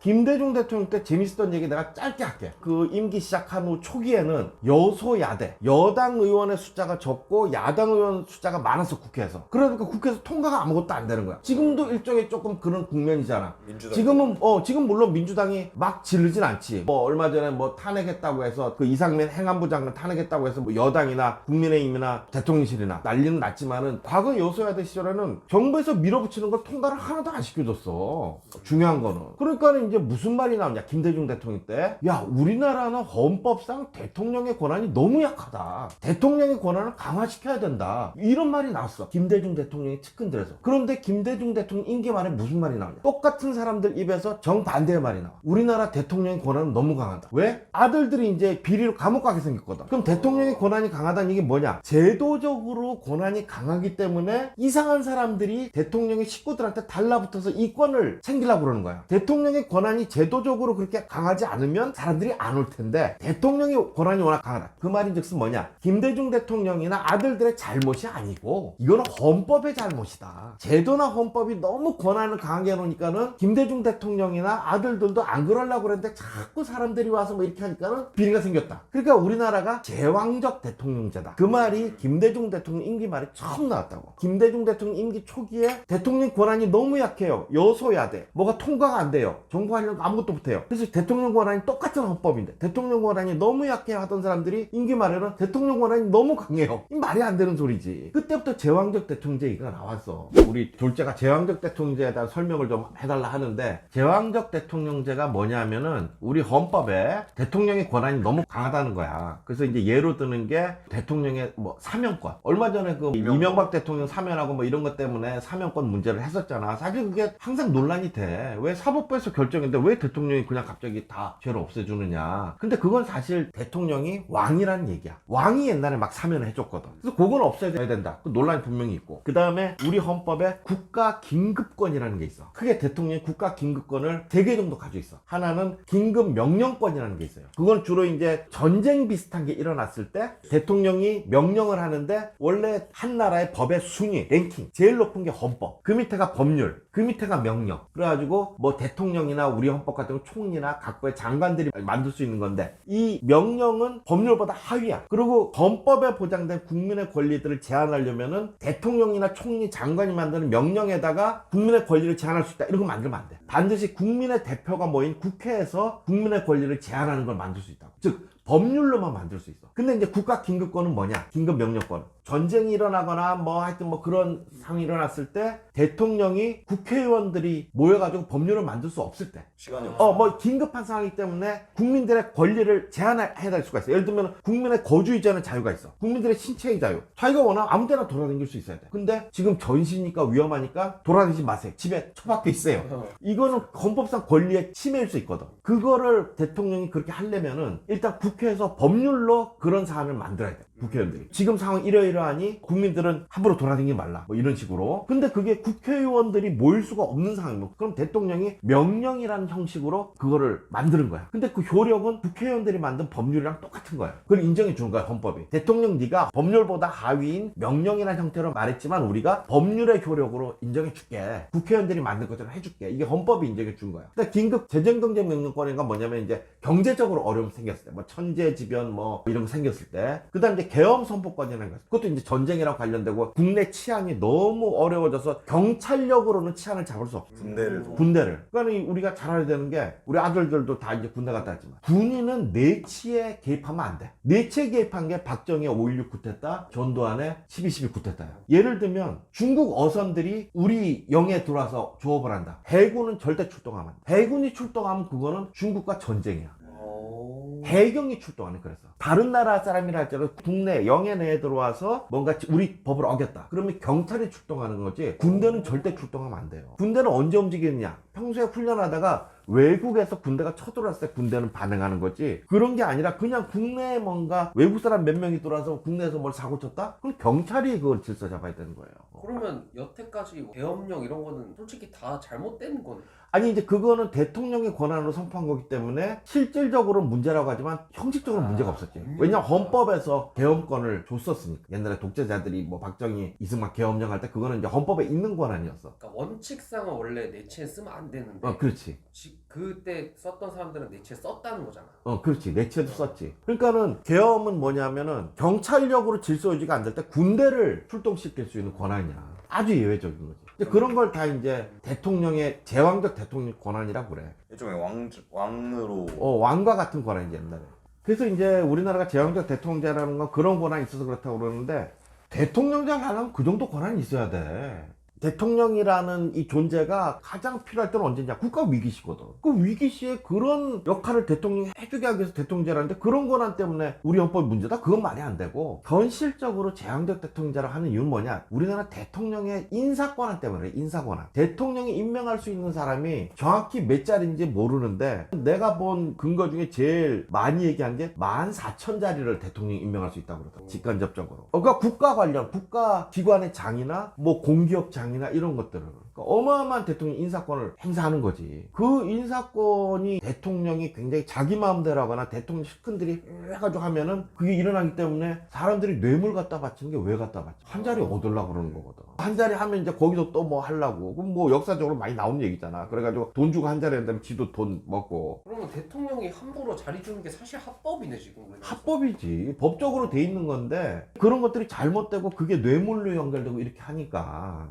김대중 대통령 때 재밌었던 얘기 내가 짧게 할게. 그 임기 시작한 후 초기에는 여소야대, 여당 의원의 숫자가 적고 야당 의원 숫자가 많았어, 국회에서. 그러니까 국회에서 통과가 아무것도 안 되는 거야. 지금도 일종의 조금 그런 국면이잖아. 지금은 지금 물론 민주당이 막 지르진 않지. 뭐 얼마 전에 뭐 탄핵했다고 해서 그 이상민 행안부 장관 탄핵했다고 해서 뭐 여당이나 국민의힘이나 대통령실이나 난리는 났지만은 과거 여소야대 시절에는 정부에서 밀어붙이는 걸 통과를 하나도 안 시켜줬어. 중요한 거는. 그러니까 이제 무슨 말이 나오냐, 김대중 대통령 때. 야, 우리나라는 헌법상 대통령의 권한이 너무 약하다. 대통령의 권한을 강화시켜야 된다. 이런 말이 나왔어. 김대중 대통령이 측근들에서. 그런데 김대중 대통령 임기 말에 무슨 말이 나오냐. 똑같은 사람들 입에서 정반대의 말이 나와. 우리나라 대통령의 권한은 너무 강하다. 왜? 아들들이 이제 비리로 감옥 가게 생겼거든. 그럼 대통령의 권한이 강하다는 이게 뭐냐? 제도적으로 권한이 강하기 때문에 이상한 사람들이 대통령의 식구들한테 달라붙어서 이권을 챙기려고 그러는 거야. 대통령의 권한이 제도적으로 그렇게 강하지 않으면 사람들이 안 올 텐데 대통령의 권한이 워낙 강하다. 그 말인즉슨 뭐냐? 김대중 대통령이나 아들들의 잘못이 아니고 이거는 헌법의 잘못이다. 제도나 헌법이 너무 권한을 강하게 해놓으니까는 김대중 대통령이나 아들들도 안 그러려고 그랬는데 자꾸 사람들이 와서 뭐 이렇게 하니까는 비리가 생겼다. 그러니까 우리나라가 제왕적 대통령제다. 그 말이 김대중 대통령 임기 말에 처음 나왔다고. 김대중 대통령 임기 초기에 대통령 권한이 너무 약해요. 여소야대. 뭐가 통과가 안 돼요. 정부 하려고 아무것도 못해요. 그래서 대통령 권한이 똑같은 헌법인데 대통령 권한이 너무 약해 하던 사람들이 임기 말에는 대통령 권한이 너무 강해요. 이 말이 안 되는 소리지. 그때부터 제왕적 대통령제 얘기가 나왔어. 우리 둘째가 제왕적 대통령제에 대한 설명을 좀 해달라 하는데, 제왕적 대통령제가 뭐냐면은 우리 헌법에 대통령의 권한이 너무 강하다는 거야. 그래서 이제 예로 드는 게 대통령의 뭐 사면권. 얼마 전에 그 이명박 대통령 사면하고 뭐 이런 것 때문에 사면권 문제를 했었잖아. 사실 그게 항상 논란이 돼. 왜 사법부에서 결정했는데 왜 대통령이 그냥 갑자기 다 죄를 없애주느냐. 근데 그건 사실 대통령이 왕이라는 얘기야. 왕이 옛날에 막 사면을 해줬거든. 그래서 그건 없애야 된다. 그 논란이 분명히 있고. 그 다음에 우리 헌법에 국가 긴급권이라는 게 있어. 크게 대통령이 국가 긴급권을 3개 정도 가지고 있어. 하나는 긴급 명령권이라는 게 있어요. 그건 주로 이제 전쟁 비슷한 게 일어났을 때 대통령이 명령을 하는데, 원래 한 나라의 법의 순위, 랭킹 제일 높은 게 헌법, 그 밑에가 법률, 그 밑에가 명령. 그래가지고 뭐 대통령이나 우리 헌법 같은 경우 총리나 각부의 장관들이 만들 수 있는 건데, 이 명령은 법률보다 하위야. 그리고 헌법에 보장된 국민의 권리들을 제한하려면은 대통령이나 총리, 장관이 만드는 명령에다가 국민의 권리를 제한할 수 있다, 이런 거 만들면 안 돼. 반드시 국민의 대표가 모인 국회에서 국민의 권리를 제한하는 걸 만들 수 있다고. 즉 법률로만 만들 수 있어. 근데 이제 국가 긴급권은 뭐냐? 긴급 명령권. 전쟁이 일어나거나 뭐 하여튼 뭐 그런 상황이 일어났을 때 대통령이 국회의원들이 모여가지고 법률을 만들 수 없을 때, 시간이 없어. 뭐 긴급한 상황이기 때문에 국민들의 권리를 제한해야 될 수가 있어. 예를 들면 국민의 거주 이전의 자유가 있어. 국민들의 신체의 자유. 자기가 원하면 아무 데나 돌아다닐 수 있어야 돼. 근데 지금 전시니까 위험하니까 돌아다니지 마세요. 집에 처박혀 있어요. 이거는 헌법상 권리의 침해일 수 있거든. 그거를 대통령이 그렇게 하려면은 일단 국회에서 법률로 그런 사안을 만들어야 돼. 국회의원들이 지금 상황 이러이러하니 국민들은 함부로 돌아다니지 말라, 뭐 이런 식으로. 근데 그게 국회의원들이 모일 수가 없는 상황이고, 그럼 대통령이 명령이라는 형식으로 그거를 만드는 거야. 근데 그 효력은 국회의원들이 만든 법률이랑 똑같은 거야. 그걸 인정해 주는 거야, 헌법이. 대통령 네가 법률보다 하위인 명령이라는 형태로 말했지만 우리가 법률의 효력으로 인정해 줄게. 국회의원들이 만든 것처럼 해줄게. 이게 헌법이 인정해 준 거야. 근데 긴급 재정경제 명령권이가 뭐냐면 이제 경제적으로 어려움 생겼을 때, 뭐 천재지변 뭐 이런 거 생겼을 때, 그 다음에 이제 계엄 선포권이라는 거. 그것도 이제 전쟁이랑 관련되고 국내 치안이 너무 어려워져서 경찰력으로는 치안을 잡을 수 없어. 군대를. 그러니까 우리가 잘 알아야 되는 게, 우리 아들들도 다 이제 군대 갔다 왔지만 군인은 내치에 개입하면 안 돼. 내치에 개입한 게 박정희의 5.16 쿠데타, 전두환의 12.12 쿠데타야. 예를 들면 중국 어선들이 우리 영해에 들어와서 조업을 한다. 해군은 절대 출동하면 안 돼. 해군이 출동하면 그거는 중국과 전쟁이야. 해경이 출동하는. 그래서 다른 나라 사람이라 할지라도 국내 영해 내에 들어와서 뭔가 우리 법을 어겼다, 그러면 경찰이 출동하는 거지, 군대는 절대 출동하면 안 돼요. 군대는 언제 움직이느냐? 평소에 훈련하다가 외국에서 군대가 쳐들어왔을 때 군대는 반응하는 거지, 그런 게 아니라 그냥 국내에 뭔가 외국 사람 몇 명이 들어와서 국내에서 뭘 사고 쳤다? 그럼 경찰이 그걸 질서 잡아야 되는 거예요. 그러면 여태까지 계엄령 이런 거는 솔직히 다 잘못된 거네. 아니 이제 그거는 대통령의 권한으로 선포한 거기 때문에 실질적으로 문제라고 하지만 형식적으로 문제가 없었지. 왜냐면 헌법에서 계엄권을 줬었으니까. 옛날에 독재자들이 뭐 박정희, 이승만 계엄령 할 때 그거는 이제 헌법에 있는 권한이었어. 그러니까 원칙상은 원래 내치에 쓰면 안 되는데 그렇지. 그때 썼던 사람들은 내치에 썼다는 거잖아. 그렇지. 내치에도 썼지. 그러니까는 계엄은 뭐냐면은 경찰력으로 질서 유지가 안 될 때 군대를 출동시킬 수 있는 권한이야. 아주 예외적인 거지. 이제 그런 걸 다 이제 대통령의 제왕적 대통령 권한이라고 그래. 일종의 왕으로. 왕과 같은 권한이지 옛날에. 그래서 이제 우리나라가 제왕적 대통령제라는 건 그런 권한이 있어서 그렇다고 그러는데 대통령제 하려면 그 정도 권한이 있어야 돼. 대통령이라는 이 존재가 가장 필요할 때는 언제냐? 국가 위기시거든. 그 위기시에 그런 역할을 대통령이 해주게 하기 위해서 대통령제라는데 그런 권한 때문에 우리 헌법이 문제다? 그건 말이 안 되고 현실적으로 제왕적 대통령제를 하는 이유는 뭐냐? 우리나라 대통령의 인사권한 때문에 인사권한. 대통령이 임명할 수 있는 사람이 정확히 몇 자리인지 모르는데 내가 본 근거 중에 제일 많이 얘기한 게 14,000자리를 대통령이 임명할 수 있다고 그러더라고. 직간접적으로. 그러니까 국가 관련, 국가 기관의 장이나 뭐 공기업 장 이나 이런 것들을 그러니까 어마어마한 대통령 인사권을 행사하는 거지. 그 인사권이 대통령이 굉장히 자기 마음대로 하거나 대통령 측근들이 해가지고 하면은 그게 일어나기 때문에 사람들이 뇌물 갖다 바치는 게 왜 갖다 바치? 한 자리 얻으려고 그러는 거거든. 한 자리 하면 이제 거기서 또 뭐 하려고. 그럼 뭐 역사적으로 많이 나오는 얘기잖아. 그래가지고 돈 주고 한 자리 한다면 지도 돈 먹고. 그러면 대통령이 함부로 자리 주는 게 사실 합법이네 지금. 합법이지. 법적으로 돼 있는 건데 그런 것들이 잘못되고 그게 뇌물로 연결되고 이렇게 하니까